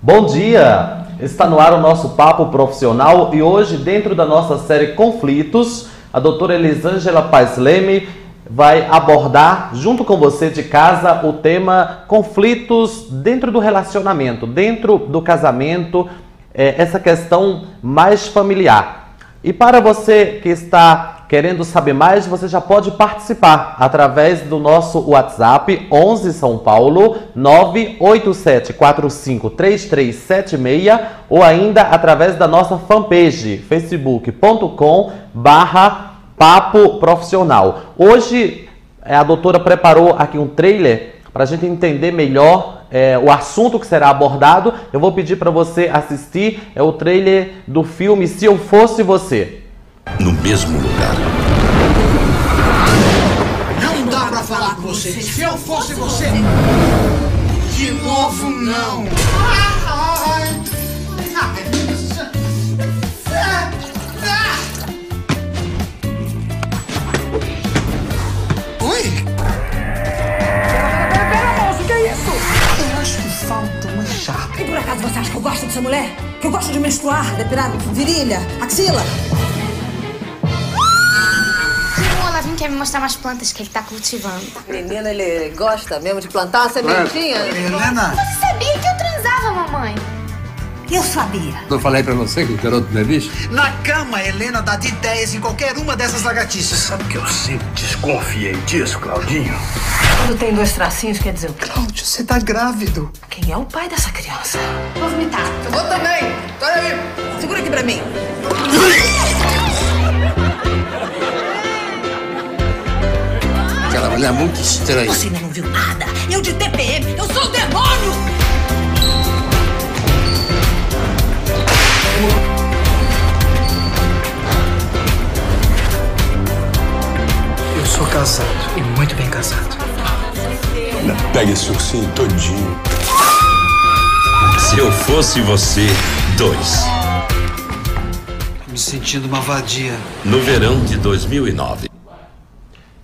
Bom dia! Está no ar o nosso Papo Profissional e hoje, dentro da nossa série Conflitos, a doutora Elisângela Paes Leme vai abordar, junto com você de casa, o tema conflitos dentro do relacionamento, dentro do casamento, essa questão mais familiar. E para você que está querendo saber mais, você já pode participar através do nosso WhatsApp 11 São Paulo 987453376 ou ainda através da nossa fanpage facebook.com/Papo Profissional. Hoje a doutora preparou aqui um trailer para a gente entender melhor o assunto que será abordado. Eu vou pedir para você assistir o trailer do filme Se Eu Fosse Você. No mesmo lugar. Não dá pra falar com você. Se eu fosse você. De novo, não. Oi? Pera, moço, que é isso? Eu acho que falta uma chave. E por acaso você acha que eu gosto dessa mulher? Que eu gosto de menstruar, depilar virilha, axila? O Olavinho quer me mostrar umas plantas que ele tá cultivando. Menina, ele gosta mesmo de plantar uma sementinha? Helena. Você sabia que eu transava, mamãe? Eu sabia. Não falei pra você que o garoto não é bicho? Na cama, Helena dá de 10 em qualquer uma dessas lagartixas. Sabe que eu sempre desconfiei disso, Claudinho? Quando tem dois tracinhos, quer dizer o quê? Cláudio, você tá grávido. Quem é o pai dessa criança? Vou vomitar. Eu vou também. Olha aí. Segura aqui pra mim. Aquela mulher é muito estranha. Você ainda não viu nada. Eu de TPM, eu sou o demônio! Eu sou casado. E muito bem casado. Pega esse ursinho todinho. Se eu fosse você, 2. Me sentindo uma vadia. No verão de 2009.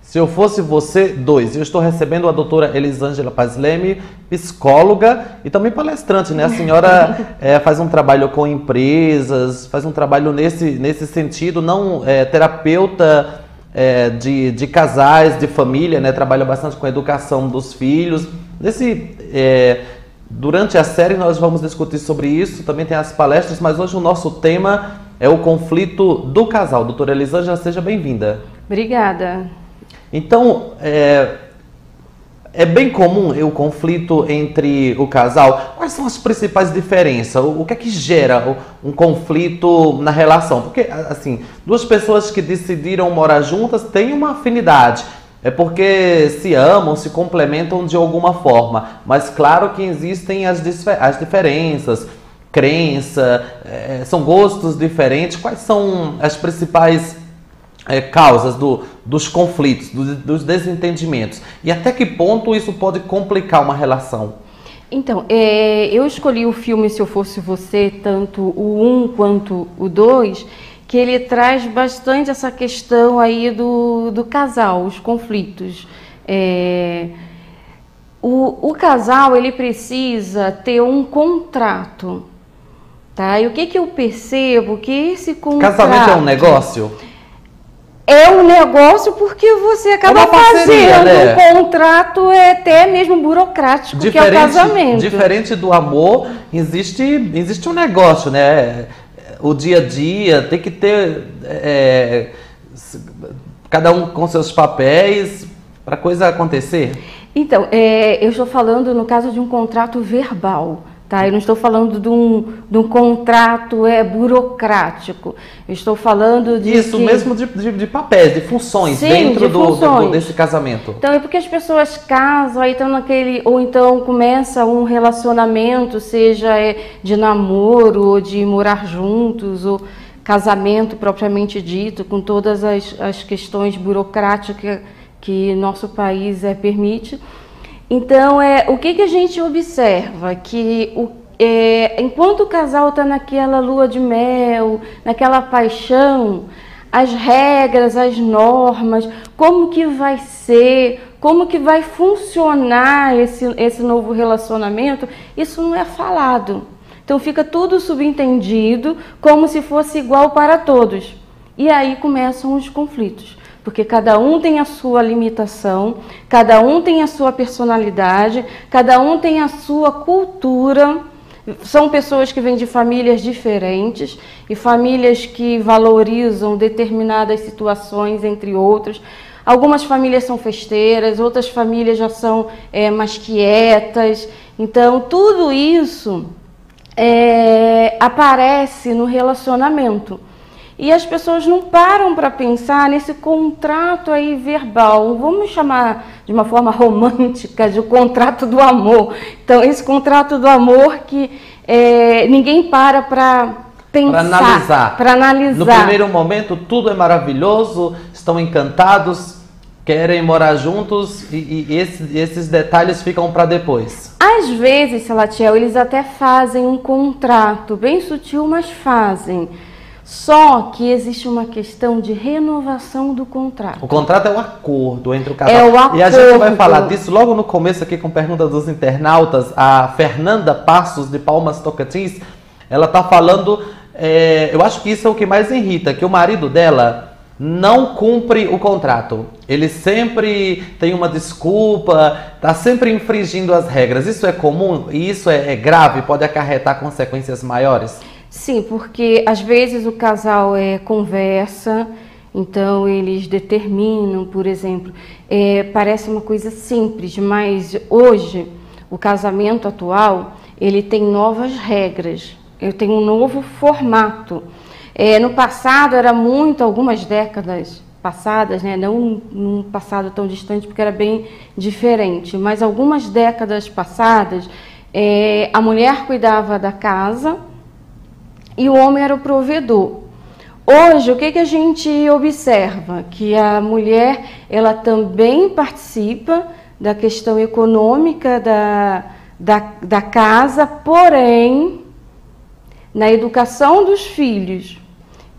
Se Eu Fosse Você, 2. Eu estou recebendo a doutora Elisângela Paes Leme, psicóloga e também palestrante, né? A senhora faz um trabalho com empresas, faz um trabalho nesse sentido, não terapeuta de casais, de família, né? Trabalha bastante com a educação dos filhos. Durante a série nós vamos discutir sobre isso, também tem as palestras, mas hoje o nosso tema é o conflito do casal. Doutora Elisângela, seja bem-vinda. Obrigada. Então, é bem comum o conflito entre o casal. Quais são as principais diferenças? O que é que gera um conflito na relação? Porque, assim, duas pessoas que decidiram morar juntas têm uma afinidade. É porque se amam, se complementam de alguma forma. Mas claro que existem as diferenças, crença, são gostos diferentes. Quais são as principais causas dos conflitos, dos desentendimentos? E até que ponto isso pode complicar uma relação? Então, eu escolhi o filme Se Eu Fosse Você, tanto o 1 quanto o 2, que ele traz bastante essa questão aí do casal, os conflitos. O casal, ele precisa ter um contrato, tá? E o que eu percebo? Que esse contrato... Casamento é um negócio? É um negócio porque você acaba fazendo, né? Um contrato até mesmo burocrático, que é o casamento. Diferente do amor, existe um negócio, né? O dia a dia tem que ter cada um com seus papéis para a coisa acontecer. Então, eu estou falando no caso de um contrato verbal. Tá? Eu não estou falando de um contrato burocrático. Eu estou falando de... Isso mesmo de papéis, de funções. Sim, dentro desse casamento. Então é porque as pessoas casam, aí estão ou então começa um relacionamento, seja de namoro, ou de morar juntos, ou casamento propriamente dito, com todas as questões burocráticas que nosso país permite. Então, o que a gente observa? Que enquanto o casal está naquela lua de mel, naquela paixão, as regras, as normas, como que vai ser, como que vai funcionar esse novo relacionamento, isso não é falado. Então fica tudo subentendido, como se fosse igual para todos. E aí começam os conflitos, porque cada um tem a sua limitação, cada um tem a sua personalidade, cada um tem a sua cultura. São pessoas que vêm de famílias diferentes e famílias que valorizam determinadas situações, entre outras. Algumas famílias são festeiras, outras famílias já são mais quietas. Então, tudo isso aparece no relacionamento. E as pessoas não param para pensar nesse contrato aí verbal. Vamos chamar de uma forma romântica de o contrato do amor. Então, esse contrato do amor que ninguém para pensar, para analisar. No primeiro momento, tudo é maravilhoso, estão encantados, querem morar juntos e esses detalhes ficam para depois. Às vezes, Salatiel, eles até fazem um contrato bem sutil, mas fazem. Só que existe uma questão de renovação do contrato. O contrato é um acordo entre o casal. É o acordo. E a gente vai falar disso logo no começo aqui com pergunta dos internautas. A Fernanda Passos, de Palmas, Tocantins, ela está falando, eu acho que isso é o que mais irrita, que o marido dela não cumpre o contrato. Ele sempre tem uma desculpa, está sempre infringindo as regras. Isso é comum e isso é grave, pode acarretar consequências maiores? Sim, porque às vezes o casal conversa, então eles determinam, por exemplo, parece uma coisa simples, mas hoje o casamento atual ele tem novas regras, ele tem um novo formato. No passado era muito, algumas décadas passadas, né, não num passado tão distante porque era bem diferente, mas algumas décadas passadas a mulher cuidava da casa e o homem era o provedor. Hoje, o que a gente observa? Que a mulher, ela também participa da questão econômica da casa, porém, na educação dos filhos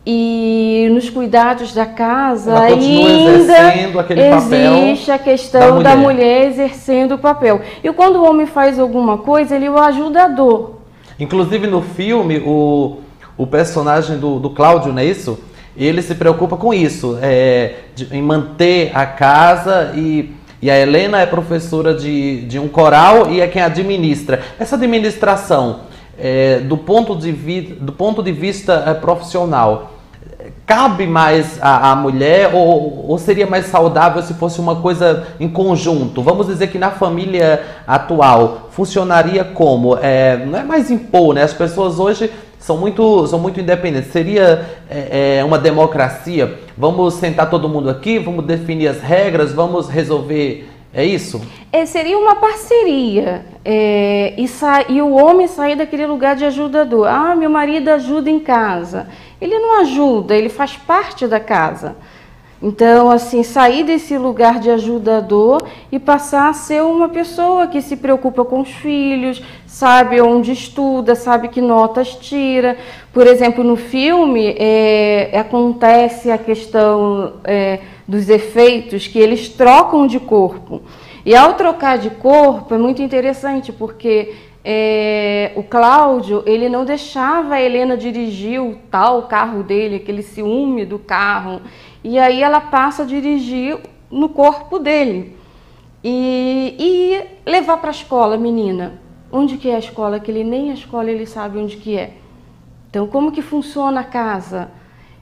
e nos cuidados da casa, ainda existe a questão da mulher exercendo o papel. E quando o homem faz alguma coisa, ele é o ajudador. Inclusive no filme, o personagem do Cláudio, não é isso? Ele se preocupa com isso, em manter a casa e a Helena é professora de um coral e é quem administra. Essa administração, do ponto de vista profissional, cabe mais à mulher ou seria mais saudável se fosse uma coisa em conjunto? Vamos dizer que na família atual funcionaria como? Não é mais impor, né? As pessoas hoje são muito independentes. Seria uma democracia? Vamos sentar todo mundo aqui, vamos definir as regras, vamos resolver. É isso? Seria uma parceria e o homem sair daquele lugar de ajudador. Ah, meu marido ajuda em casa. Ele não ajuda, ele faz parte da casa. Então, assim, sair desse lugar de ajudador e passar a ser uma pessoa que se preocupa com os filhos, sabe onde estuda, sabe que notas tira. Por exemplo, no filme acontece a questão dos efeitos que eles trocam de corpo. E ao trocar de corpo é muito interessante porque o Cláudio, ele não deixava a Helena dirigir o tal carro dele, aquele ciúme do carro. E aí ela passa a dirigir no corpo dele. E levar para a escola, menina. Onde que é a escola? Que ele nem a escola ele sabe onde que é. Então, como que funciona a casa?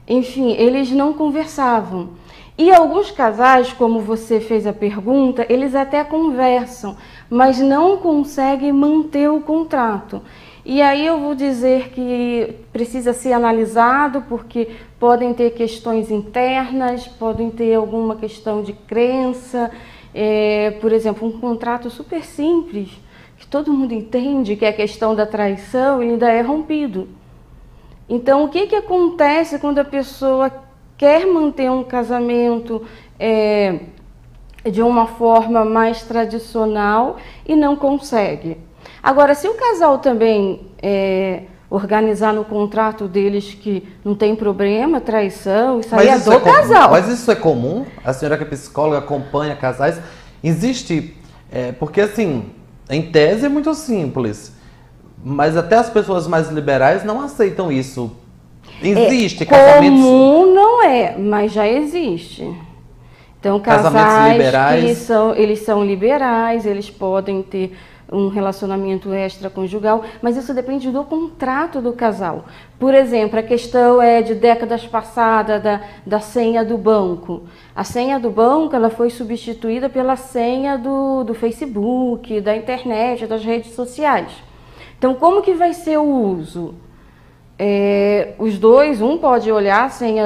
Enfim, eles não conversavam. E alguns casais, como você fez a pergunta, eles até conversam, mas não conseguem manter o contrato. E aí eu vou dizer que precisa ser analisado, porque podem ter questões internas, podem ter alguma questão de crença. Por exemplo, um contrato super simples, que todo mundo entende, que é a questão da traição, ele ainda é rompido. Então, o que acontece quando a pessoa quer manter um casamento de uma forma mais tradicional e não consegue? Agora, se o casal também organizar no contrato deles que não tem problema, traição, isso aí é do casal. Mas isso é comum? A senhora que é psicóloga acompanha casais. Existe, porque assim, em tese é muito simples. Mas até as pessoas mais liberais não aceitam isso. Existe casamentos... Comum não é, mas já existe. Então, casais liberais, eles são liberais, eles podem ter um relacionamento extraconjugal, mas isso depende do contrato do casal. Por exemplo, a questão é de décadas passadas da senha do banco. A senha do banco ela foi substituída pela senha do Facebook, da internet, das redes sociais. Então, como que vai ser o uso? Os dois, um pode olhar a senha,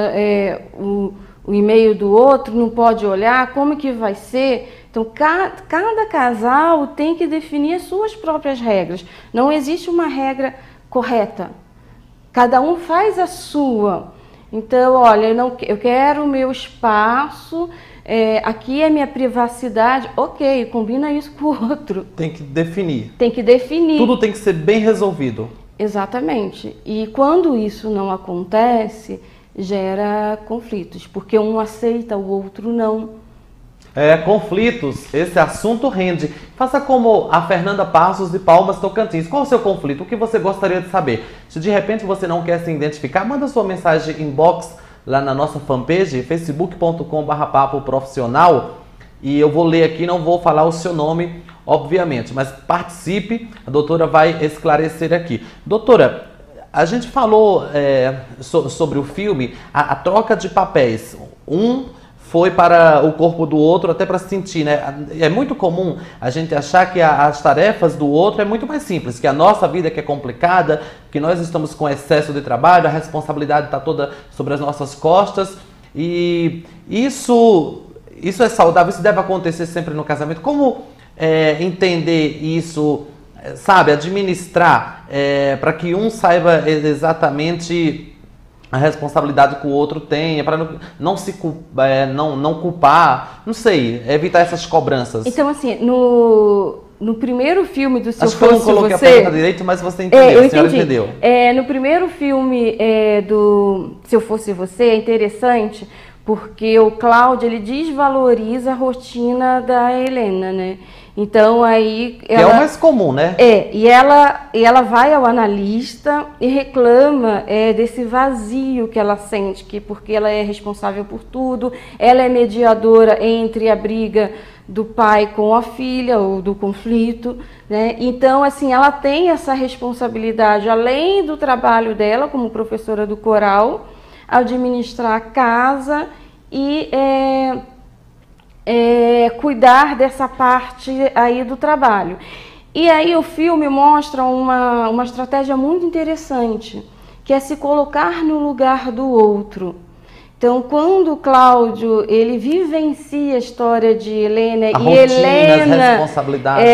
o e-mail do outro, não pode olhar, como que vai ser? Então, cada casal tem que definir as suas próprias regras. Não existe uma regra correta. Cada um faz a sua. Então, olha, eu quero o meu espaço, aqui é minha privacidade. Ok, combina isso com o outro. Tem que definir. Tem que definir. Tudo tem que ser bem resolvido. Exatamente. E quando isso não acontece, gera conflitos, porque um aceita, o outro não. Conflitos, esse assunto rende. Faça como a Fernanda Passos de Palmas, Tocantins. Qual o seu conflito? O que você gostaria de saber? Se de repente você não quer se identificar, manda sua mensagem inbox lá na nossa fanpage, facebook.com/papo profissional, e eu vou ler aqui, não vou falar o seu nome, obviamente, mas participe, a doutora vai esclarecer aqui. Doutora, a gente falou sobre o filme, a troca de papéis. Um foi para o corpo do outro, até para sentir, né? É muito comum a gente achar que as tarefas do outro é muito mais simples, que a nossa vida que é complicada, que nós estamos com excesso de trabalho, a responsabilidade está toda sobre as nossas costas, e isso é saudável, isso deve acontecer sempre no casamento. Como entender isso, sabe, administrar, para que um saiba exatamente a responsabilidade que o outro tem, para não se não culpar, não sei, evitar essas cobranças. Então, assim, no primeiro filme do Se Eu Fosse Você... Acho que eu não coloquei a pergunta direito, mas você entendeu, a senhora entendeu. No primeiro filme do Se Eu Fosse Você, é interessante, porque o Cláudio, ele desvaloriza a rotina da Helena, né? Então, aí... Que é o mais comum, né? E ela vai ao analista e reclama desse vazio que ela sente, porque ela é responsável por tudo, ela é mediadora entre a briga do pai com a filha, ou do conflito, né? Então, assim, ela tem essa responsabilidade, além do trabalho dela como professora do coral, administrar a casa e... cuidar dessa parte aí do trabalho. E aí o filme mostra uma estratégia muito interessante, que é se colocar no lugar do outro. Então, quando o Cláudio ele vivencia a história de Helena e Helena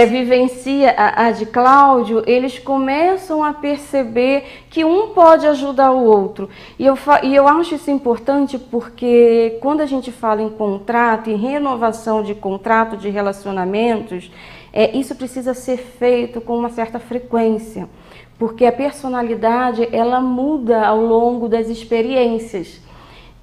vivencia a de Cláudio, eles começam a perceber que um pode ajudar o outro. E eu acho isso importante porque quando a gente fala em contrato, em renovação de contrato de relacionamentos, isso precisa ser feito com uma certa frequência, porque a personalidade ela muda ao longo das experiências.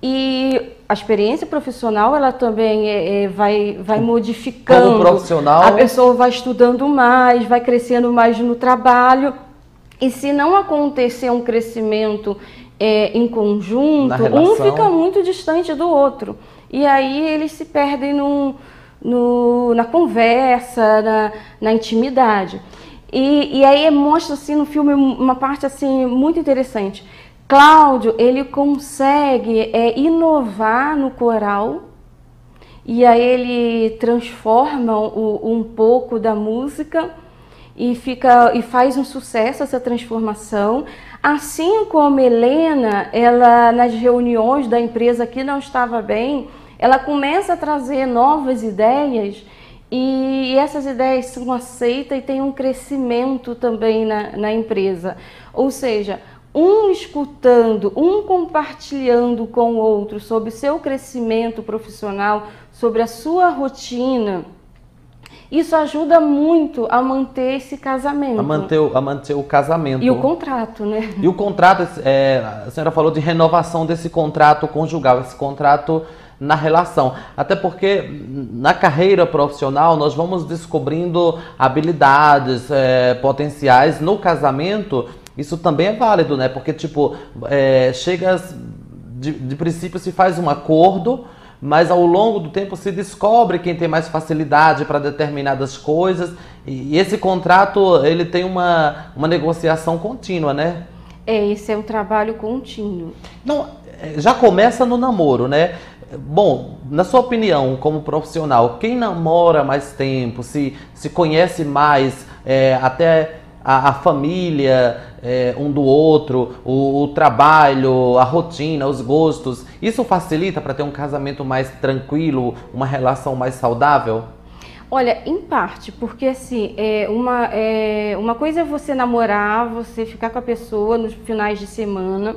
E a experiência profissional, ela também vai modificando. Como profissional, a pessoa vai estudando mais, vai crescendo mais no trabalho. E se não acontecer um crescimento em conjunto, um fica muito distante do outro. E aí eles se perdem na conversa, na intimidade. E aí mostra assim, no filme uma parte assim, muito interessante. Cláudio, ele consegue inovar no coral, e aí ele transforma um pouco da música e faz um sucesso essa transformação. Assim como Helena, ela nas reuniões da empresa que não estava bem, ela começa a trazer novas ideias, e essas ideias são aceitas e tem um crescimento também na empresa. Ou seja, um escutando, um compartilhando com o outro sobre o seu crescimento profissional, sobre a sua rotina, isso ajuda muito a manter esse casamento. A manter o casamento. E o contrato, né? E o contrato, a senhora falou de renovação desse contrato conjugal. Esse contrato na relação. Até porque na carreira profissional nós vamos descobrindo habilidades, potenciais. No casamento, isso também é válido, né? Porque, tipo, de princípio se faz um acordo, mas ao longo do tempo se descobre quem tem mais facilidade para determinadas coisas. E esse contrato, ele tem uma negociação contínua, né? Esse é um trabalho contínuo. Não, já começa no namoro, né? Bom, na sua opinião, como profissional, quem namora mais tempo, se conhece mais, até a família um do outro, o trabalho, a rotina, os gostos, isso facilita para ter um casamento mais tranquilo, uma relação mais saudável? Olha, em parte, porque assim, uma coisa é você namorar, você ficar com a pessoa nos finais de semana,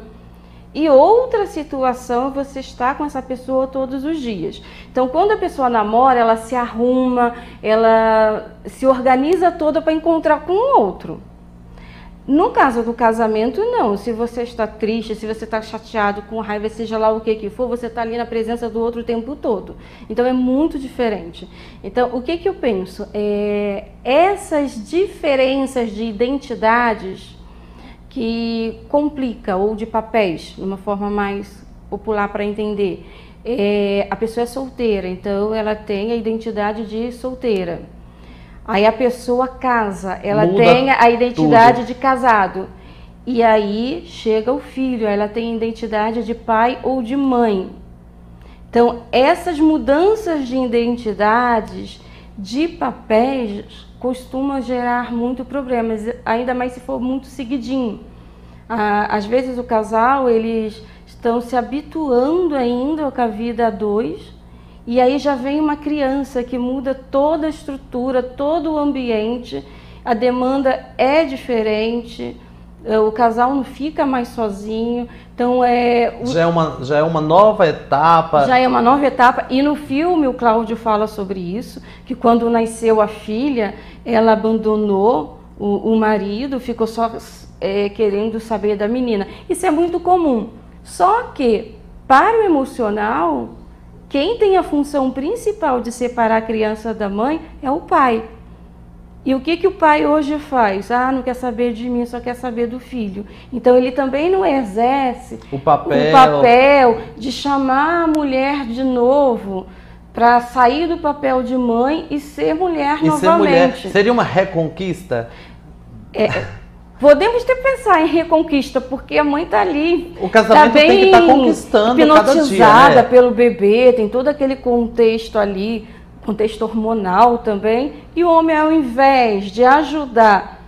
e outra situação é você estar com essa pessoa todos os dias. Então, quando a pessoa namora, ela se arruma, ela se organiza toda para encontrar com o outro. No caso do casamento, não. Se você está triste, se você está chateado, com raiva, seja lá o que for, você está ali na presença do outro o tempo todo. Então, é muito diferente. Então, o que eu penso? Essas diferenças de identidades que complica, ou de papéis, de uma forma mais popular para entender. A pessoa é solteira, então ela tem a identidade de solteira. Aí a pessoa casa, ela tem a identidade de casado. E aí chega o filho, ela tem a identidade de pai ou de mãe. Então, essas mudanças de identidades, de papéis, costumam gerar muito problemas, ainda mais se for muito seguidinho. Às vezes o casal, eles estão se habituando ainda com a vida a dois, e aí já vem uma criança que muda toda a estrutura, todo o ambiente, a demanda é diferente, o casal não fica mais sozinho, então já é uma nova etapa. Já é uma nova etapa, e no filme o Cláudio fala sobre isso, que quando nasceu a filha, ela abandonou o marido, ficou só querendo saber da menina. Isso é muito comum, só que para o emocional, quem tem a função principal de separar a criança da mãe é o pai. E o que o pai hoje faz? Não quer saber de mim, só quer saber do filho. Então ele também não exerce o papel de chamar a mulher de novo para sair do papel de mãe e ser mulher novamente. Ser mulher seria uma reconquista? Podemos até pensar em reconquista, porque a mãe está ali. O casamento tem que estar conquistando hipnotizada cada dia, né? pelo bebê, tem todo aquele contexto ali, contexto hormonal também. E o homem, ao invés de ajudar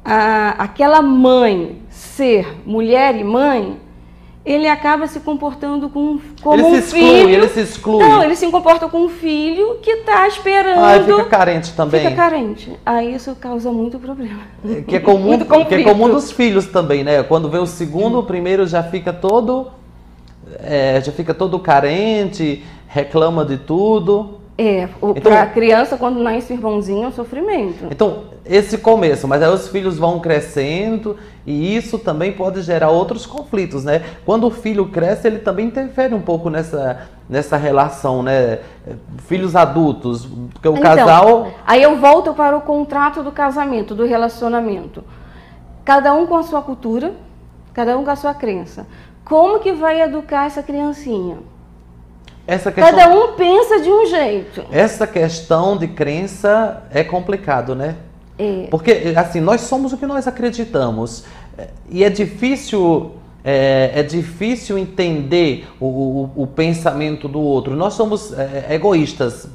aquela mãe ser mulher e mãe, ele acaba se comportando como um filho. Ele se exclui. Não, ele se comporta com um filho que está esperando. Ele fica carente também. Fica carente. Aí isso causa muito problema. Que é comum dos filhos também, né? Quando vê o segundo, o primeiro já fica todo carente, reclama de tudo. Para a criança, quando nasce o irmãozinho, é um sofrimento. Então, esse começo, mas aí os filhos vão crescendo e isso também pode gerar outros conflitos, né? Quando o filho cresce, ele também interfere um pouco nessa relação, né? Filhos adultos, porque o casal... Aí eu volto para o contrato do casamento, do relacionamento. Cada um com a sua cultura, cada um com a sua crença. Como que vai educar essa criancinha? Cada um pensa de um jeito. Essa questão de crença é complicado, né? Porque, assim, nós somos o que nós acreditamos. E é difícil entender o pensamento do outro. Nós somos egoístas.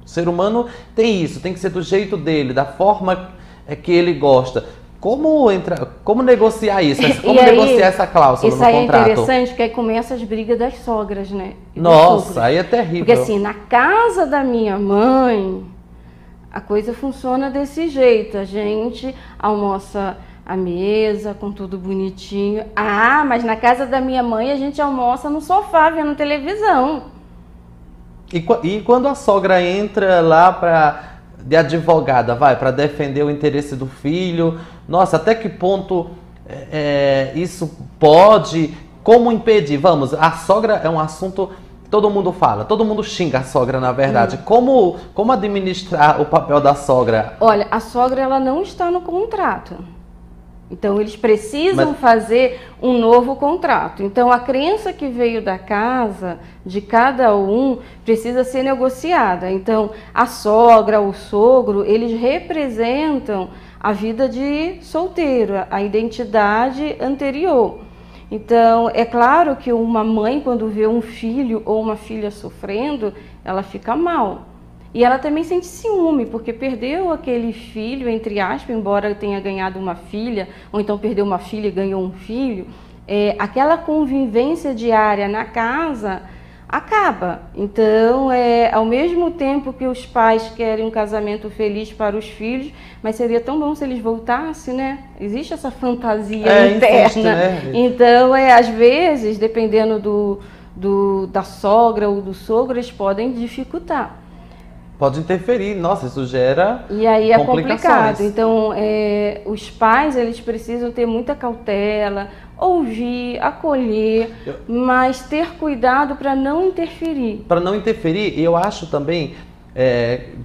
O ser humano tem isso, tem que ser do jeito dele, da forma que ele gosta. Como negociar isso? Como negociar essa cláusula no contrato? Isso aí é interessante, que aí começa as brigas das sogras, né? Nossa, aí é terrível. Porque assim, na casa da minha mãe, a coisa funciona desse jeito. A gente almoça à mesa, com tudo bonitinho. Mas na casa da minha mãe a gente almoça no sofá, vendo televisão. E quando a sogra entra lá de advogada, para defender o interesse do filho, nossa, até que ponto isso pode, como impedir? A sogra é um assunto todo mundo fala, todo mundo xinga a sogra, na verdade. Como administrar o papel da sogra? Olha, a sogra ela não está no contrato. Então, eles precisam fazer um novo contrato. Então, a crença que veio da casa, de cada um, precisa ser negociada. Então, a sogra, o sogro, eles representam a vida de solteiro, a identidade anterior. Então, é claro que uma mãe, quando vê um filho ou uma filha sofrendo, ela fica mal. E ela também sente ciúme, porque perdeu aquele filho, entre aspas, embora tenha ganhado uma filha, ou então perdeu uma filha e ganhou um filho. Aquela convivência diária na casa acaba. Então, ao mesmo tempo que os pais querem um casamento feliz para os filhos, mas seria tão bom se eles voltassem, né? Existe essa fantasia interna. Insiste, né? Então, às vezes, dependendo da sogra ou do sogro, eles podem dificultar. Pode interferir, nossa, isso gera E aí é complicações. complicado. Então, os pais, eles precisam ter muita cautela, ouvir, acolher, mas ter cuidado para não interferir. Para não interferir, eu acho também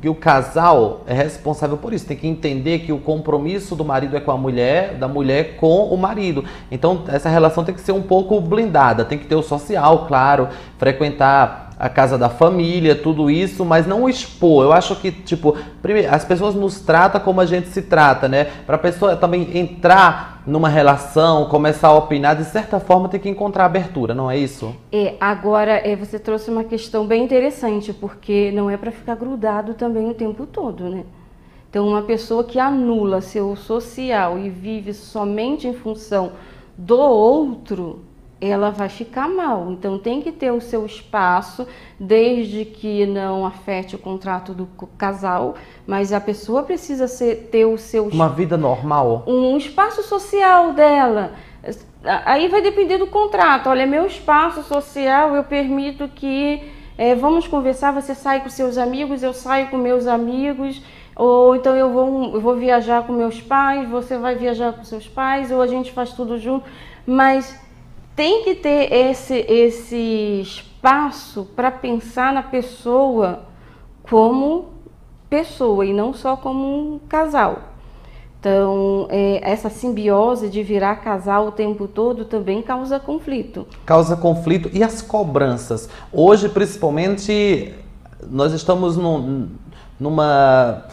que o casal é responsável por isso. Tem que entender que o compromisso do marido é com a mulher, da mulher com o marido. Então, essa relação tem que ser um pouco blindada. Tem que ter o social, claro, frequentar a casa da família, tudo isso, mas não expor. Eu acho que, tipo, primeiro, as pessoas nos tratam como a gente se trata, né? Para a pessoa também entrar numa relação, começar a opinar, de certa forma tem que encontrar abertura, não é isso? Agora, você trouxe uma questão bem interessante, porque não é para ficar grudado também o tempo todo, né? Então, uma pessoa que anula seu social e vive somente em função do outro, ela vai ficar mal. Então, tem que ter o seu espaço, desde que não afete o contrato do casal, mas a pessoa precisa ter o seu... Uma vida normal. Um espaço social dela. Aí vai depender do contrato. Olha, meu espaço social, eu permito que... vamos conversar, você sai com seus amigos, eu saio com meus amigos, ou então eu vou viajar com meus pais, você vai viajar com seus pais, ou a gente faz tudo junto, mas... Tem que ter esse espaço para pensar na pessoa como pessoa e não só como um casal. Então, essa simbiose de virar casal o tempo todo também causa conflito. Causa conflito. E as cobranças? Hoje, principalmente, nós estamos numa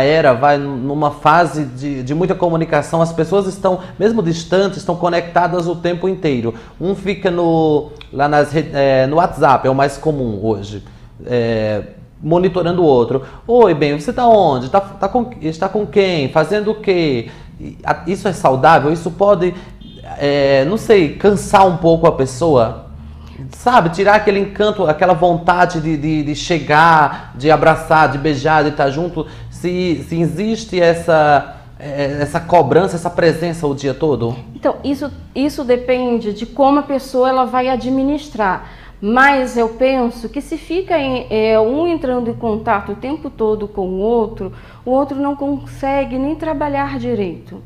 era, numa fase de muita comunicação. As pessoas estão, mesmo distantes, estão conectadas o tempo inteiro. Um fica no WhatsApp, é o mais comum hoje, monitorando o outro. Oi, bem, você está onde? Está com quem? Fazendo o quê? Isso é saudável? Isso pode, não sei, cansar um pouco a pessoa? Sabe, tirar aquele encanto, aquela vontade de chegar, de abraçar, de beijar, de estar junto. Se existe essa cobrança, essa presença o dia todo? Então, isso depende de como a pessoa ela vai administrar. Mas eu penso que se fica um entrando em contato o tempo todo com o outro não consegue nem trabalhar direito.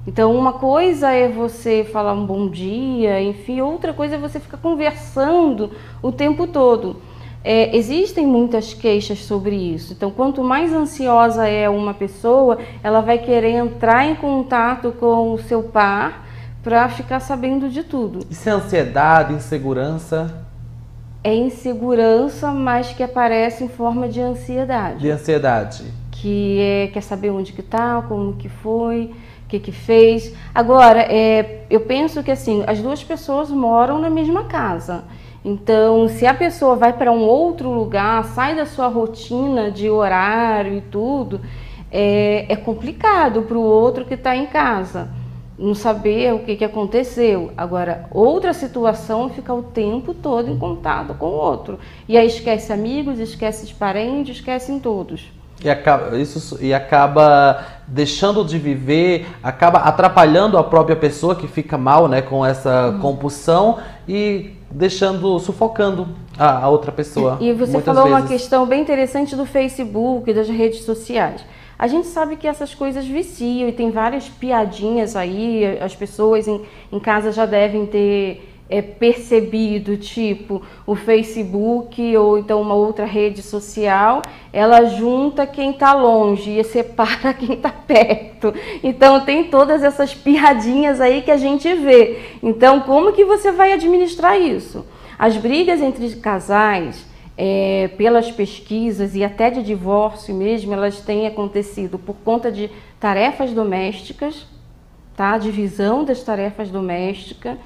Então, uma coisa é você falar um bom dia, enfim, outra coisa é você ficar conversando o tempo todo. Existem muitas queixas sobre isso. Então, quanto mais ansiosa é uma pessoa, ela vai querer entrar em contato com o seu par para ficar sabendo de tudo. Isso é ansiedade, insegurança? É insegurança, mas que aparece em forma de ansiedade. De ansiedade. Que quer saber onde que tá, como que foi, o que fez. Agora, eu penso que assim, as duas pessoas moram na mesma casa. Então, se a pessoa vai para um outro lugar, sai da sua rotina de horário e tudo, é complicado para o outro que está em casa não saber o que aconteceu. Agora, outra situação é ficar o tempo todo em contato com o outro. E aí esquece amigos, esquece os parentes, esquecem todos. E acaba deixando de viver, acaba atrapalhando a própria pessoa que fica mal, né, com essa compulsão e sufocando a outra pessoa. E você falou uma questão bem interessante do Facebook, das redes sociais. A gente sabe que essas coisas viciam e tem várias piadinhas aí, as pessoas em casa já devem ter percebido, tipo o Facebook ou então uma outra rede social, ela junta quem está longe e separa quem está perto. Então tem todas essas piadinhas aí que a gente vê. Então como que você vai administrar isso? As brigas entre casais, pelas pesquisas e até de divórcio mesmo, elas têm acontecido por conta de tarefas domésticas, tá? Divisão das tarefas domésticas.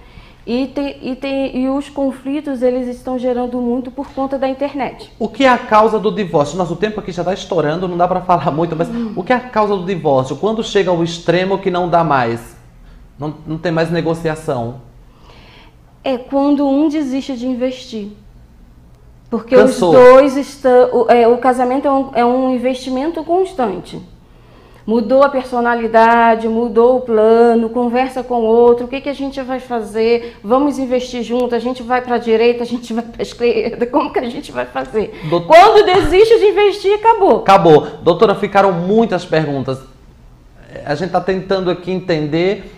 E os conflitos, eles estão gerando muito por conta da internet. O que é a causa do divórcio? Nosso tempo aqui já está estourando, não dá para falar muito, mas o que é a causa do divórcio? Quando chega ao extremo que não dá mais? Não tem mais negociação? É quando um desiste de investir. Porque Cansou. Os dois estão... o casamento é um investimento constante. Mudou a personalidade, mudou o plano, conversa com o outro, o que a gente vai fazer? Vamos investir junto, a gente vai para a direita, a gente vai para a esquerda, como que a gente vai fazer? Quando desiste de investir, acabou. Acabou. Doutora, ficaram muitas perguntas. A gente está tentando aqui entender,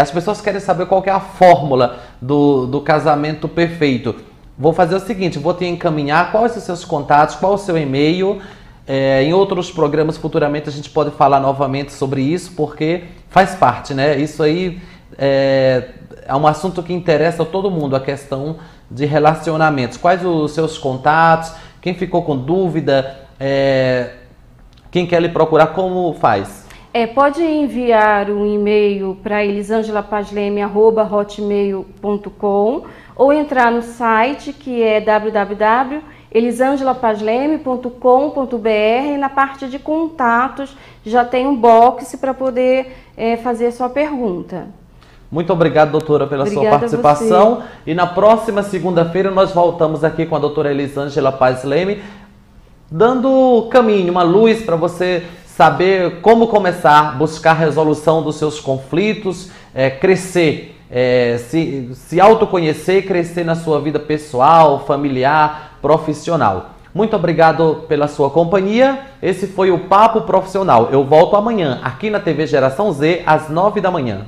as pessoas querem saber qual que é a fórmula do casamento perfeito. Vou fazer o seguinte, vou te encaminhar quais são os seus contatos, qual o seu e-mail. Em outros programas futuramente a gente pode falar novamente sobre isso, porque faz parte, né? Isso aí é um assunto que interessa a todo mundo, a questão de relacionamentos. Quais os seus contatos? Quem ficou com dúvida? Quem quer lhe procurar, como faz? Pode enviar um e-mail para elisangelapazleme@hotmail.com ou entrar no site, que é www.elisangelapazleme.com.br, e na parte de contatos já tem um box para poder fazer a sua pergunta. Muito obrigado, doutora, pela sua participação. E na próxima segunda-feira nós voltamos aqui com a doutora Elisângela Paz Leme, dando caminho, uma luz para você saber como começar a buscar a resolução dos seus conflitos, crescer, se autoconhecer, crescer na sua vida pessoal, familiar, profissional. Muito obrigado pela sua companhia. Esse foi o Papo Profissional. Eu volto amanhã aqui na TV Geração Z às 9 da manhã.